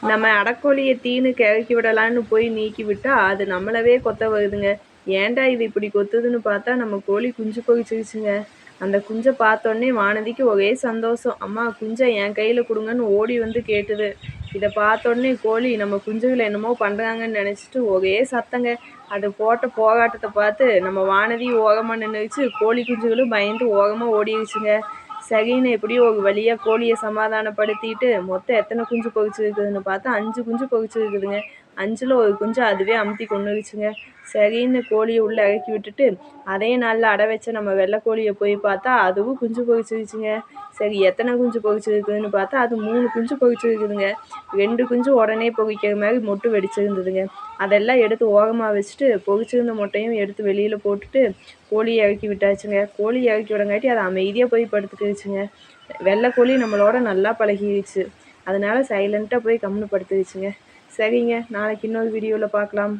நம்ம அடக்கோழியை தீனுக்கு இறக்கி விடலான்னு போய் நீக்கி விட்டா அது நம்மளவே கொத்த வருதுங்க. ஏன்டா இது இப்படி கொத்துதுன்னு பார்த்தா நம்ம கோழி குஞ்சு பொரிச்சிருச்சுங்க. அந்த குஞ்சை பார்த்தோன்னே வானதிக்கு ஒரே சந்தோஷம். அம்மா குஞ்சை என் கையில் கொடுங்கன்னு ஓடி வந்து கேட்டுது. இதை பார்த்தோன்னே கோழி நம்ம குஞ்சுகளை என்னமோ பண்ணுறாங்கன்னு நினச்சிட்டு ஒரே சத்தங்க. அது போட்ட போராட்டத்தை பார்த்து நம்ம வானதி ஓரமாக நின்றுச்சு. கோழி குஞ்சுகளும் பயந்து ஓரமாக ஓடிடுச்சுங்க. சரின்னு எப்படியோ ஒரு வழியாக கோழியை சமாதானப்படுத்திட்டு மொத்தம் எத்தனை குஞ்சு பொரிச்சிருக்குதுன்னு பார்த்தா 5 குஞ்சு பொரிச்சிருக்குதுங்க. 5ல் ஒரு குஞ்சு அதுவே அமுத்தி கொண்டுருச்சுங்க. சரின்னு கோழியை உள்ளே இறக்கி விட்டுட்டு அதே நாளில் அடை வச்ச நம்ம வெள்ளைக்கோழியை போய் பார்த்தா அதுவும் குஞ்சு பொரிச்சிருச்சுங்க. சரி எத்தனை குஞ்சு பொரிச்சிருக்குதுன்னு பார்த்தா அது 3 குஞ்சு பொரிச்சிருக்குதுங்க. 2 குஞ்சு உடனே பொரிக்கிற மாதிரி மொட்டு வெடிச்சிருந்ததுங்க. அதெல்லாம் எடுத்து ஓரமாக வச்சுட்டு பொரிச்சிருந்த மொட்டையும் எடுத்து வெளியில் போட்டுட்டு கோழியை இறக்கி விட்டாச்சுங்க. கோழி இறக்கி விடங்காட்டி அது அமைதியாக போய் படுத்துக்கிடுச்சுங்க. வெள்ளைக்கோழி நம்மளோட நல்லா பழகிடுச்சு. அதனால சைலண்ட்டாக போய் கம்முன்னு படுத்துருச்சுங்க. சரிங்க, நாளைக்கு இன்னொரு வீடியோவில் பார்க்கலாம்.